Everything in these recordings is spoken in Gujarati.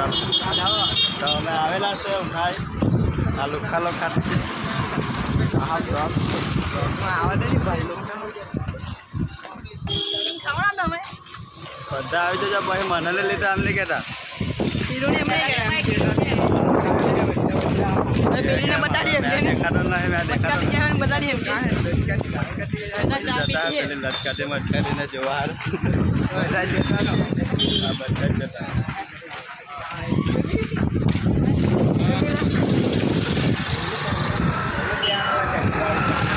તો અમે આવેલા છે ઉઠાઈ આ લુખા લોખા હા બ્લોક આવે નહીં ભાઈ લોકો બધા આવી જજો પછી મને લીધે આમ નહીં કહેતા દેખાતો નહીં મેં દેખાતો લટકાતી મટકાતીને જોવા બધા જતા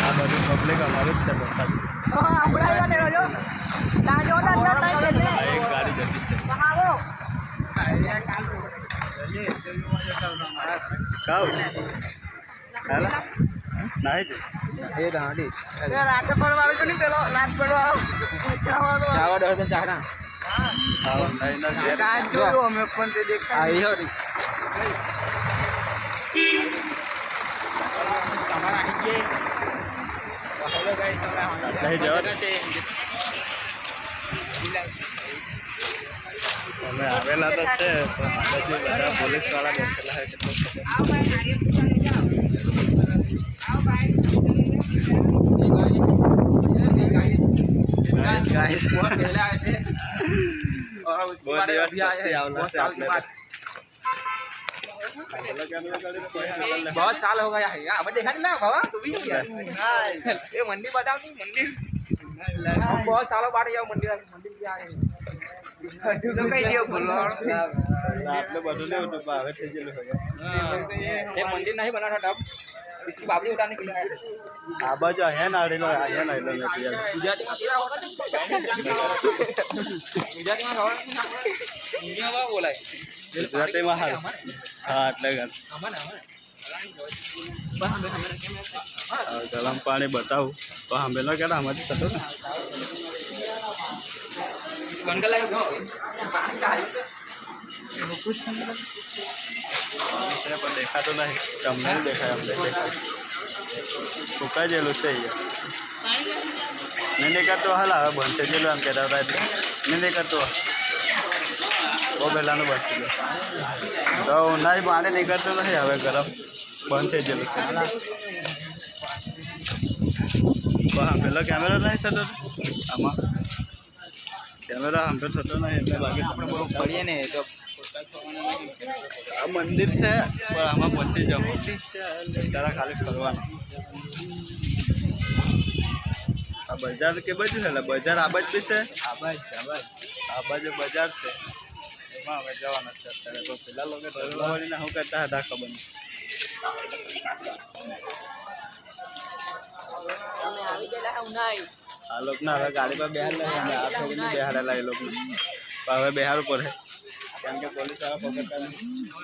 આ બધું પબ્લિક અમારું જ છે વરસાદ એક ગાડી જતી છે કાઉ હાલા નહીં છે એ દાંડી રાત પડવાળો તો નહીં પેલો રાત પડવાળો ચાવા દો તો ચાખના હા નહીં ના કાચ જોયું અમે પણ તે દેખાય આવી હોરી અમે આવેલા તો છે પણ બધા પોલીસ વાળા બેઠેલા હોય કેટલું बहुत साल हो गया है अब देखा नहीं ना बाबा तू भी ये मंदिर बताओ नहीं मंदिर बहुत सालों बाद ये मंदिर मंदिर क्या है તો કઈ દેવ બોલો આપણે બધું નહીં હતું પણ હવે થઈ ગયેલું હોય ये मंदिर नहीं बना था तब इसकी बाबरी उतारने के लिए आए थे આ બાજુ અહીંયા નાડેલો નથી गुजराती में तेरा होगा गुजराती में खबर इंडिया में बोला है ગુજરાતીમાં હાલ હા એટલે ગરમ પાણી બતાવું તો સાંભળેલો કે આમાંથી થતો ને गंगला है पानी का है પણ દેખાતો નહીં તમને નહીં દેખાય અમને દેખાય સુકાઈ ગયેલું છે નહીં દેખાતો હાલ હવે બંધ થઈ ગયેલું એમ કહેતા હતા એટલે નહીં દેખાતો બહુ પહેલાંનું બંધ થઈ ગયું તો ઉનાળી પાણી નીકળતું નથી હવે ગરમ બંધ થઈ ગયેલું છે હા પેલો કેમેરો નહીં થતો આમાં કેમેરો આમ તો થતો નહીં એટલે બાકી बढ़िया नहीं तो આ મંદિર છે પણ આમાં પછી જવું તારા ખાલી ફરવાનું આ બજાર કે બાજુ છે બજાર આ બાજુ બી છે આ બાજુ બજાર છે એમાં અમે જવાના છે અત્યારે તો પેલા લોકો ઢોલવાળીને શું કરતા હતા ખબર નહીં આ લોકોને હવે ગાડી પર બેહાડેલા અને આ ફેરીને બેહાડેલા એ લોકો હવે બેહાડવું પડે કેમ કે પોલીસ વાળા પકડતા નહીં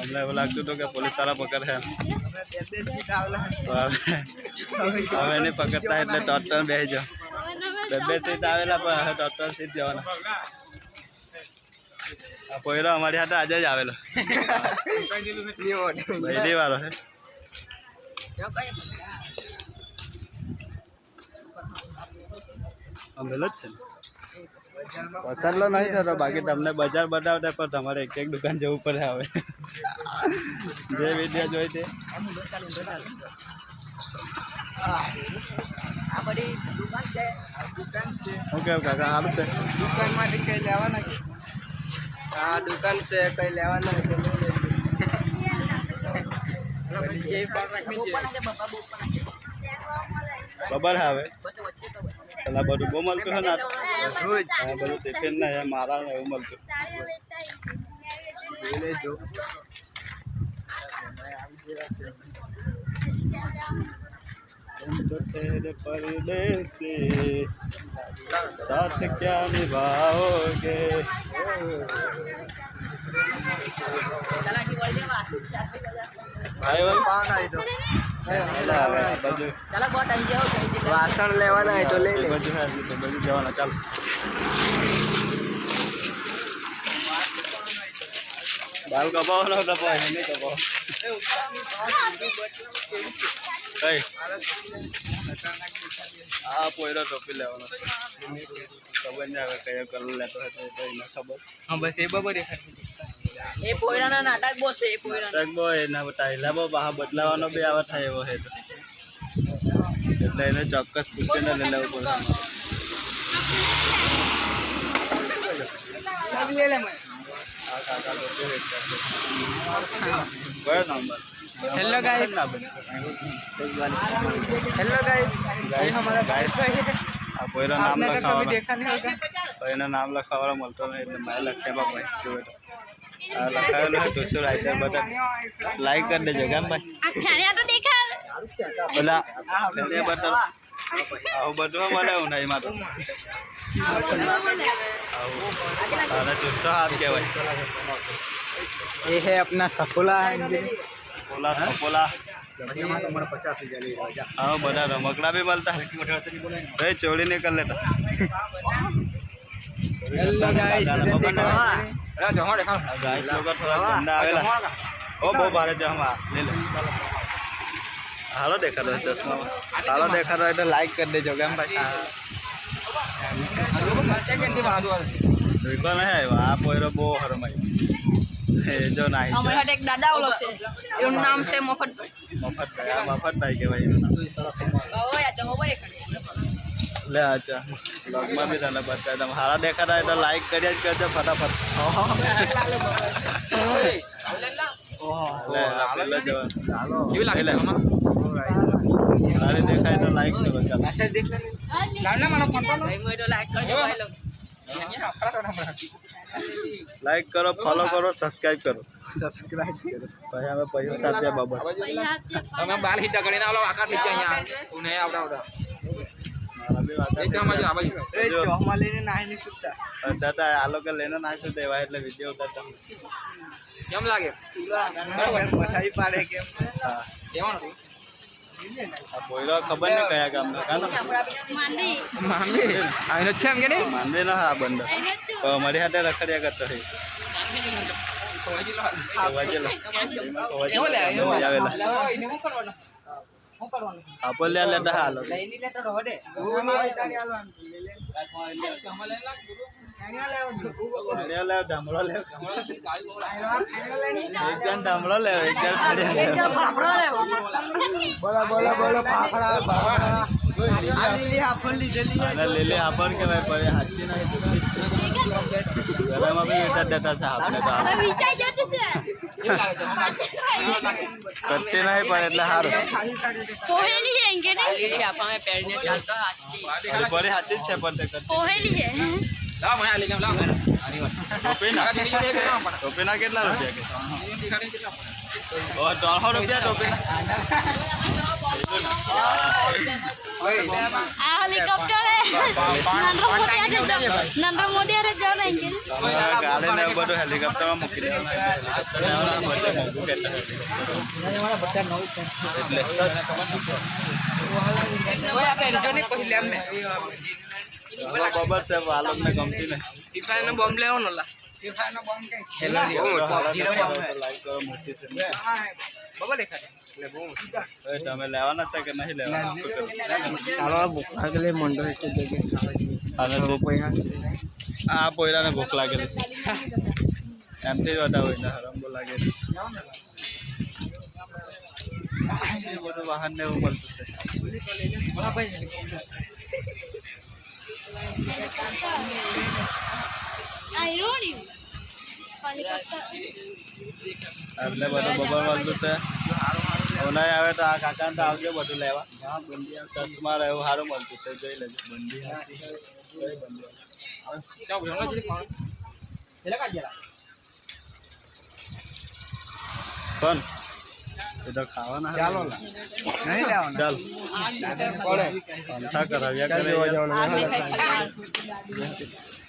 અમને એવું લાગતું હતું કે પોલીસ વાળા પકડે હવે એને પકડતા એટલે ટોટલ બેસી જાઓ બે સીટ આવેલા પણ હવે ટોટલ સીટ જવાના આ પોયરો અમારી હાથે આજે જ આવેલો પહેલી વાર હે અમેલો જ છે ને પસંદલો નહીં થતો બાકી તમને બજાર બતાવતા પણ તમારે એક દુકાન જવું પડે હવે જે વિડીયો જોઈ તે શું કેવું કાકા સારું છે દુકાનમાંથી કઈ લેવાના હા દુકાન છે કઈ લેવાના ખબર આવે પેલા બધું બહુ મળતું હોય ને બધું ટિફિન ને મારા ને એવું મળતું परदेसी साथ क्या निभाओगे ભાઈ વાસણ લેવાના હોય તો લઈ લે બધું જવાના ચાલો બાલ કપાવવાનો કપાવ નહીં કપાવ કઈ આ પોયરો ટોપી લેવાનો છે ખબર નહીં હવે કયો કલર લેતો હતો તો એને ખબર હા બસ એ બરાબર દેખાય એ પોયરાના નાટક બહુ છે એ પોયરા નાટક બહુ એના ટાઈલા બહુ બહાર બદલાવાનો બી આવા થાય એવો છે તો એટલે એને ચોક્કસ પૂછીને લઈ લેવું પડે લે મને આ કાકા ટોપી વેચતા છે કયો number hello guys hello guys ये हमारा गाइस है આ પોયરો નામ आपने तो कभी લખાવવાનો देखा नहीं होगा તો એનો નામ લખાવવાનો મળતો નહીં એટલે મારે લખે બાપા જો આ લખાવેલું હોય તો શું રાઇટર બધા લાઈક કરી દેજો કેમ ભાઈ પેલા તેને બતાવ આવું બધું મને એવું નહીં માં તો આવું જુઠ્ઠો હાથ કહેવાય ये है अपना सफोला પોલા સપોલા હા બધા રમકડા બી મળતા ભાઈ ચોરી નહીં કરી લેતા ગાઈસ લોકો થોડા ગંદા આવેલા ઓ બહુ ભારે છે હમણાં લે લે હાલો દેખાડો ચશ્મામાં હાલો દેખાડો એટલે લાઈક કરી દેજો કેમ ભાઈ જોઈકો નહીં આવ્યો આ પોયરો બહુ હરમાય એ જો નાહી અમારા હાટે એક દાદા ઓલો છે એનું નામ છે મફતભાઈ મફતભાઈ આ મફતભાઈ કહેવાય એનું નામ ઓય ચમો બરે લે અચ્છા બ્લોગમાં બી તને બતાવી તમે હારા દેખાતા એટલે લાઈક કર્યા જ કરજો ફટાફટ લે આ પેલો જો કેવું લાગે છે મામા તારે દેખાય તો લાઈક કરો ચાલો લાવના મારો ફોન પર ભાઈ મોય તો લાઈક કરજો ભાઈ લોગ લાઈક કરો ફોલો કરો સબસ્ક્રાઇબ કરો ભાઈ અમે પૈસા આપ્યા બાબા તમે બાલ હિટા કરીને આલો આકાર નીચે અહીંયા ઉને આવડા આવડા મારા બી વાત એ ચામાં જો આ બાજુ એ ચોહમાં લઈને નાહીને સુતા દાદા આ લોકો લઈને નાખ્યું દેવાય એટલે વિડીયો ઉતારતા કેમ લાગે મઠાઈ પાડે કેમ હા કેવાનું આ પોયરો ખબર નહીં કયા ગામનો કાનો મામી આનો છે એમ કે નહીં માંદે ના આ બંદર તો મારી હાથે રખડ્યા કરતો હોય એવું લે આવેલા એને શું કરવાનું શું કરવાનું આપો લે લેતા હાલો લઈ લે તો વડે ફળિયા લેવ ધામળો લેવ એક જણ ધામળો લેવ એક જણ ફળિયા લેવ બોલો બોલો બોલો ફાફડા બાફડા આ લીલી હાફળ લીધેલી અને લીલી હાપર કહેવાય પણ એ હાચી નહીં ગરમમાં બી વેચાત દેતા છે આપણે તો હાલ કરતી નહીં પણ એટલે સારું पोहेली है इनके नहीं લીલી હાફામે પહેરીને ચાલતો હાચી બરી હાચી જ છે પણ તે કરતી पोहेली है લાવ મને આ લઈ લાવ ટોપીના કાકા દીદી જોડે કેટલા આપવાના ટોપીના કેટલા રૂપિયા કે દીદી દેખાડીને કેટલા આપવાના ઓ 300 રૂપિયા ટોપીના आ हेलीकॉप्टर है नरेंद्र मोदी आ जाओ ना इनके ગાડી ને બધું હેલિકોપ્ટરમાં મૂકી દેવાના હેલિકોપ્ટર લેવાના બધે મોંઘું કહેતા એટલે ઓય આપણે રીજોની પહેલી લેમ ને ખબર છે વાલમને ગમતી નહીં ઈફાઈ નો બોમ્બ લેવો નલા ઈફાઈ નો બોમ્બ કઈ હેલો લાઈક કરો મોટી છે બબલ દેખાડે એટલે બહુ હવે તમે લેવાના છે કે નહીં લેવાના ચાલો ભૂખ લાગેલી મંડો છે અને આ પોયરાને ભૂખ લાગેલી છે એમથી જ વધારે હોય ને હરંબો લાગેલી એ બધું વાહન ને એવું મળતું છે आई रोड यू એટલે બધું બબર મળતું છે ઉનાઈ આવે તો આ કાકાને તો આવજો બધું લેવા ચશ્મા ને એવું સારું મળતું છે જોઈ લેજો બંડી ચાલો ભણવા જઈએ ખાવા એટલે કા જરા કોણ એ તો ખાવાના ચાલો નહીં લેવાના ચાલ અંથા કરાવ્યા કરે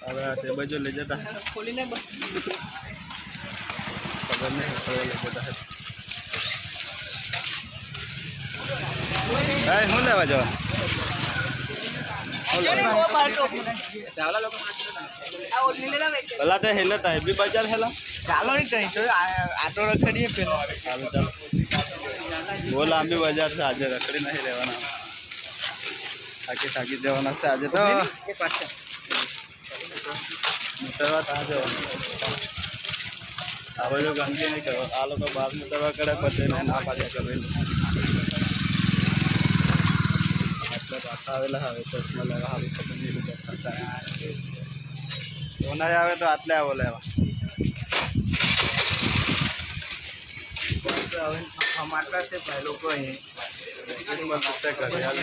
હવે તે બાજુ લઈ જતા ખોલીને ખબર નહીં લઈ જતા હા શું લેવા જવા સાવલા લોકો આ ઓલી લેલા વેચે પેલા તો હેલતા હેબી બજાર હેલા ચાલો નહીં કઈ તો આટો રખડીએ પેલો ચાલો ચાલો બહુ લાંબી બજાર છે આજે રખડી નહીં રહેવાના થાકી જવાના છે આજે તો એક વાત છે ઉતરવા ત્યાં જવાનું આ બધું ગંદકી નહીં કરો આ લોકો બહાર ઉતરવા કરે પછી મેં ના પાડ્યા કરેલું એટલે પાછા આવેલા હવે ચશ્મા લેવા હવે ખબર નહીં પાછા સોના આવે તો આટલે આવો લેવા ટમાટર છે ભાઈ લોકો અહીં ઘડિયાળ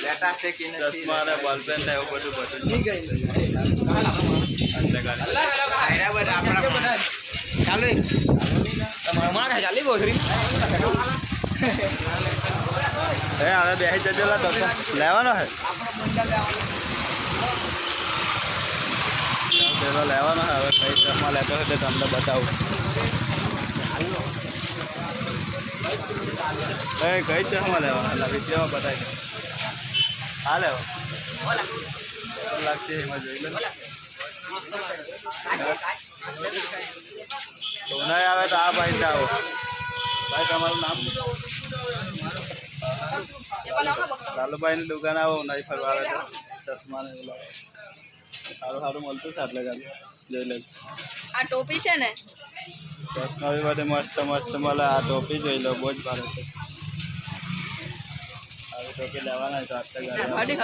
લેટા છે કે ચશ્મા અને બોલપેન ને એવું બધું આટલે ગાડી આપણા ચાલો હમણાં કાંઈ ચાલી બોસરી હવે બેસી જજો લા તો લેવાનો હે પેલો લેવાનો હે હવે કઈ ચશ્મા લેતો હોય તો તમને બતાવું કઈ ચશ્મા લેવાના એટલે વિડીયોમાં બતાવી દે હા લેવો લાગશે એમાં જોઈ લો સોનાઈ આવે તો આ ભાઈ ને આવો ભાઈ તમારું નામ લાલુભાઈની દુકાન આવો નહીં ફરવા આવે તો ચશ્મા ને એવું લાવો સારું સારું મળતું છે આટલે ગાડી જોઈ લે આ ટોપી છે ને ચશ્મા બી બધે મસ્ત મસ્ત મળે આ ટોપી જોઈ લો બહુ જ ભારે છે આવી ટોપી લેવાના હોય તો આટલે ગાડી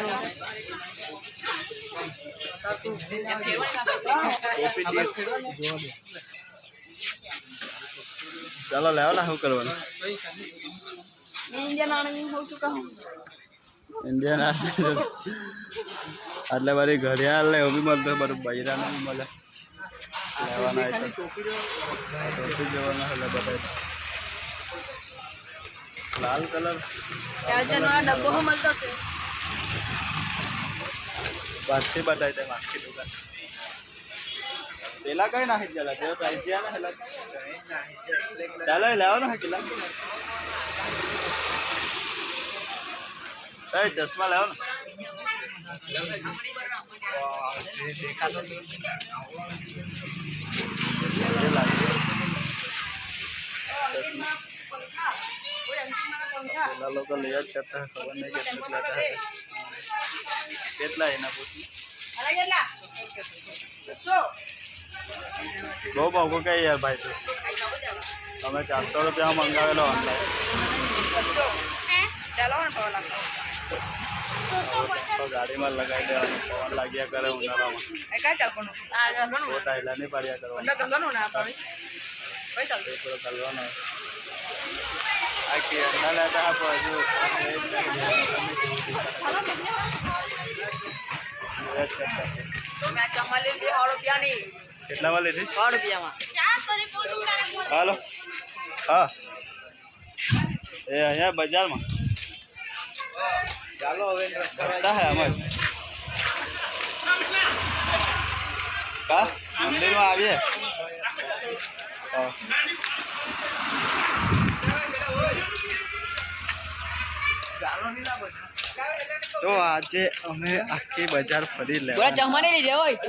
ચાલો લેવાના શું કરવાનું इंडियन आर्मी हो चुका हूँ ઇન્ડિયન આટલે બધી ઘડિયાળ ને એવું બી મળતું બધું બૈરાને બી મળે લેવાના હોય તો ટોપી જોવાના એટલે બધા લાલ કલર चार्जर वाला डब्बो हो मिलता है પાછી બતાવી દે માસ્કી દુકાન પેલા કઈ નાખી ચાલે તે પ્રાઇસ જ્યાં ને હેલા ચાલો લેવાનો હે કિલા એ ચશ્મા લેવાનો પેલા લોકો લઈ જ કરતા ખબર નહીં કેટલું લેતા હશે કેટલા એના પૂછી બહુ મોંઘો કઈ યાર ભાઈ તો તમે 400 રૂપિયા મંગાવેલો ઓનલાઈન તો ગાડીમાં લગાવી દેવાનું પવન લાગ્યા કરે ઉનાળામાં ફોટા હેલા નહીં પાડ્યા કરવાનું થોડો કરવાનો આ કે અંડા લેતા આપો હજુ કેટલામાં લીધી હાલો હા એ અહીંયા બજારમાં ચાલો હવે કરતા હે અમે કા મંદિરમાં આવીએ હા તો આજે અમે આખી બજાર ફરી લેવા જમવાની નહીં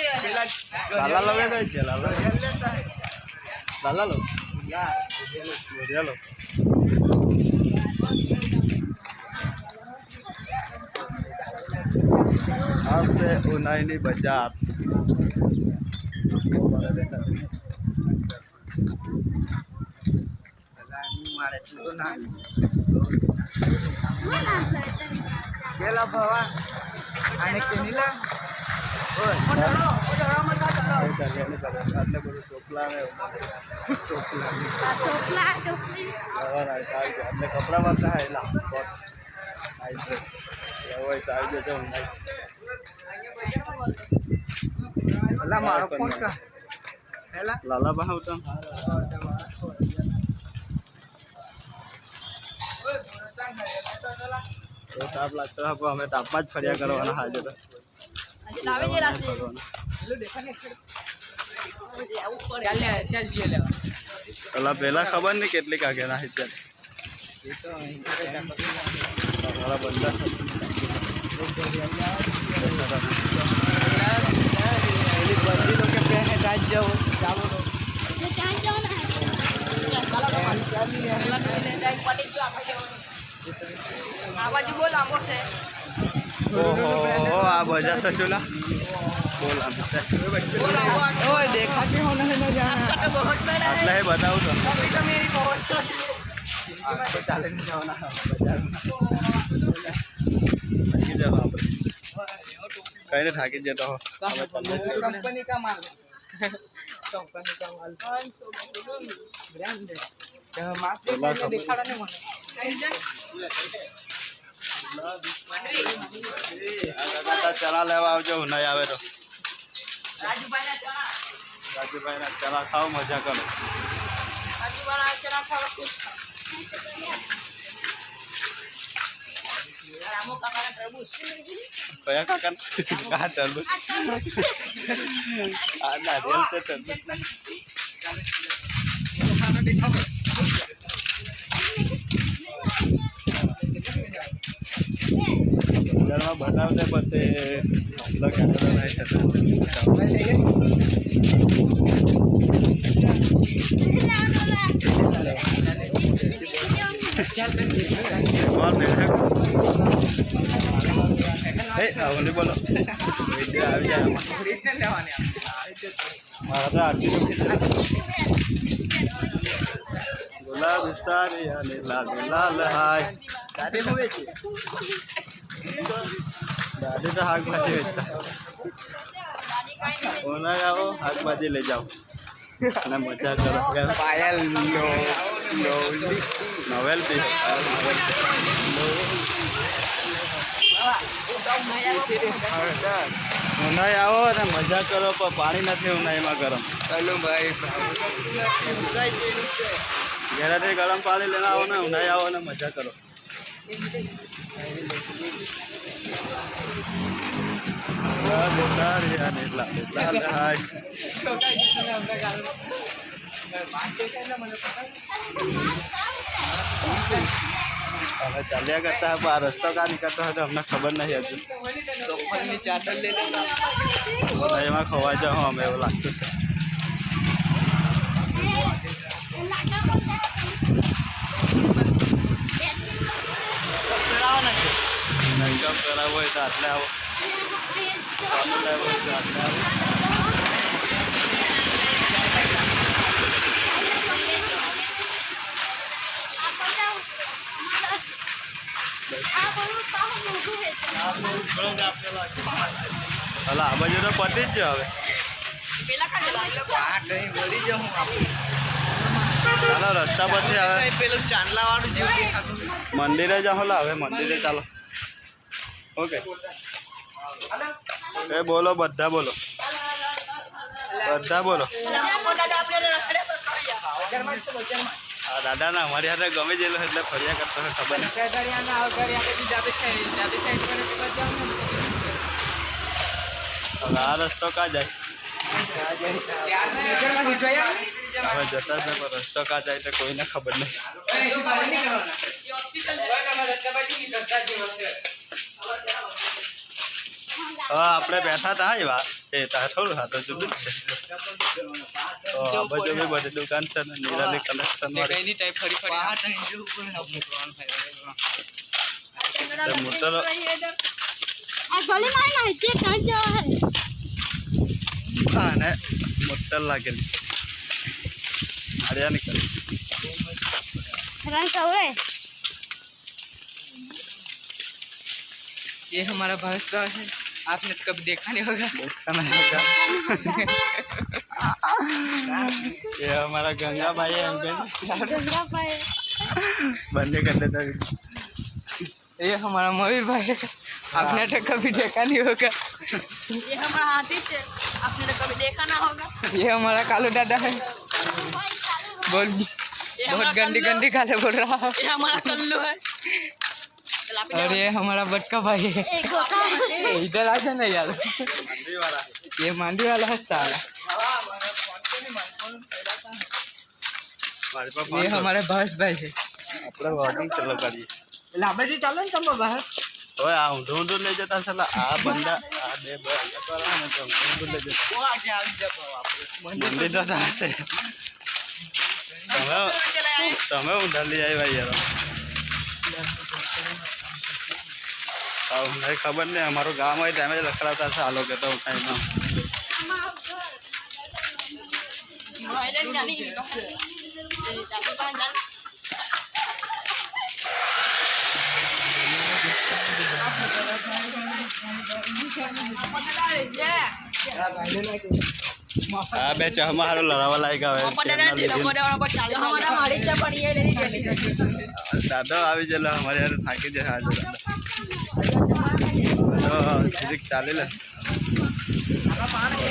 જાય લાલા લોગે કઈ છે લાલા લાલા લો ચાલો આ છે ઉનાઈની બજાર પેલા ભવા અને કેનીલા આટલે બધું ચોપલા ને ચોપલા टोपला टोपली એટલે કપડા વાળતા હે લા નાઈસ ડ્રેસ હોય તો આવી જજો પેલા મારો ફોન કા પેલા લાલા બહાવ તો સાફ લાગતો હતો અમે તાપમાં જ ફર્યા કરવાના હાજર તો लावे जे लासे ચાલ જઈએ લેવા પેલા પેલા ખબર નહીં કેટલી કાગે નાખી ત્યારે તમારા બધા બંદી લોકો પહેને જાત જાઓ ચાલો ये कहां जाना है પેલા પડી ગયો આપણે જવાનું આ બાજુ બહુ લાંબો છે ઓહો આ બજાર તો ચૂલા બોલ આમસે બહુ લાંબો ओए देखा कि होना है ना जाना आपका तो बहुत बड़ा है એટલે એ બતાવું તો अभी तो मेरी बहुत તો ચાલે નહીં જવાના બજારમાં થાકી જતો આપણે કઈને થાકી જતો હો હવે ચાલે कंपनी का माल कंपनी का माल ब्रांड है मार्केट में दिखाड़ा नहीं माने ચણા લેવા આવજો નહીં આવે તો राजू भाई ना चना રાજુભાઈના ચણા ખાઓ મજા કરો राजू वाला चना खाओ कुछ रामू काका ने तरबूज કયા કાકા આ તરબૂચ આ નારિયેળ છે તરબૂચ બજારમાં બનાવતે પણ તે મસલો ક્યાં રહે છે કોણ એ આવલી બોલો વિડીયો આવી જાય આમાં. ओरिजिनल लेवाने મારા તો આટલી તો ગુલાબ સારી અને લાલ લાલ હાય दादी हुए थे દાદી તો શાકભાજી વેચતા ઓના આવો શાકભાજી લઈ જાઓ અને મજા કરો पायल लोली નોવેલ બી ઉનાઈ આવો અને મજા કરો પણ પાણી નથી ઉનાઈમાં ગરમ चलो भाई ઘરેથી ગરમ પાણી લઈને આવો ને ઉનાઈ આવો અને મજા કરો ગુલાબ સારી અને લાલ લાલ હાય હવે ચાલ્યા કરતા પણ આ રસ્તો કાં નીકળતો હોય તો અમને ખબર નહીં હજુ ની ચાદર ले लेना એમાં ખોવાઈ જાઉં અમે એવું લાગતું છે મેકઅપ કરાવવો હોય તો આટલે આવો ચાલુ લેવો હોય તો આટલે આવો હલા આ બાજુ તો પતી જ છે હવે પેલા કા જલા આ કઈ બોલી જાઉં આપણે ચાલો રસ્તા પરથી હવે પેલું ચાંદલા વાળું જેવું દેખાતું મંદિરે જાઓ હલા હવે મંદિરે ચાલો ઓકે એ બોલો બધા બોલો બધા બોલો આ દાદાને અમારી હાથે ગમે જેલો એટલે ફર્યા કરતો હોય ખબર નહીં હવે આ રસ્તો કાં જાય હવે જતા છે પણ રસ્તો કાં જાય તો કોઈને ખબર નહીં હા આપણે બેઠા હતા એવા એ ત્યાં થોડું હા તો જુદું જ છે તો આ બાજુ બી બધી દુકાન છે ને નિરાલી કલેક્શન વાળી મોટો આ ગલી માં ના તે કાં જવા હે હા ને મોટર લાગેલી છે હરિયા નીકળી રંગ કવરે ये हमारा भैंस का है आपने तो कभी देखा नहीं होगा देखा नहीं होगा ये हमारा गंगा भाई है हमको गंगा पाए बंदे कर देता है ये हमारा मयूर भाई है आपने तो कभी देखा नहीं होगा ये हमारा हाथी से आपने तो कभी देखा ना होगा ये हमारा कालू दादा है बोल बहुत गंदी गंदी गाले बोल रहा है ये हमारा कल्लू है और ये हमारा बटका भाई है एक छोटा है इधर आ जाना यार मंडी वाला है ये मांडी वाला है सारा हमारे पास ये हमारे भैंस भाई है આપણે વોકિંગ ચાલુ કરીએ लाभाजी ચાલો ને તમે બહાર ઓય આ ઊંધું ઊંધું લઈ જતા સલા આ બંદા આ બે વાળા ને તો ઊંધું લઈ જતા ઓ આજે આવી જાવ આપણે મંદિર તો ત્યાં છે તમે ઊંધા લઈ આવ્યા યાર अब नहीं खबर नहीं हमारो गाँव में डैमेज लखड़ाता था आलो के तो उठाई ना Rồi lên nhà đi con. Để chặt con nhanh. हाँ बेच हमारा लड़ावा लायका है दादा આવી ચલો हमारे यार થાકી જાય આજે તો ફિઝિક ચાલે લે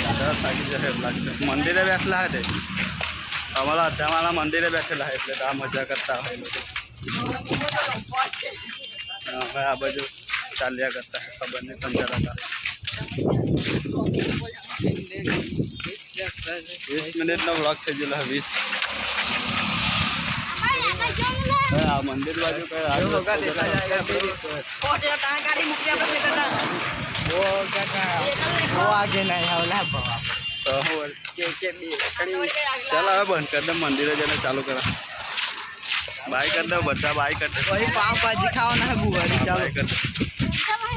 દાદા થાકી જાય લાગતું મંદિરે બેસલા હે અમારા અધ્યાવાળા મંદિરે બેઠેલા એટલે આ મજા કરતા હોય લોકો હવે આ બાજુ ચાલ્યા કરતા ખબર નહીં સમજાતા 20 મિનિટનો વ્લોગ થઈ ગયેલો 20 આ મંદિર બાજુ કઈ આવ્યો वो आगे नहीं हवला बाबा તો ચાલ હવે બંધ કરી દે મંદિરે જઈને ચાલુ કરા બાય કરી દો બધા બાય કરી દે वही पाव भाजी खाओ ना बुआरी બાય કરી દે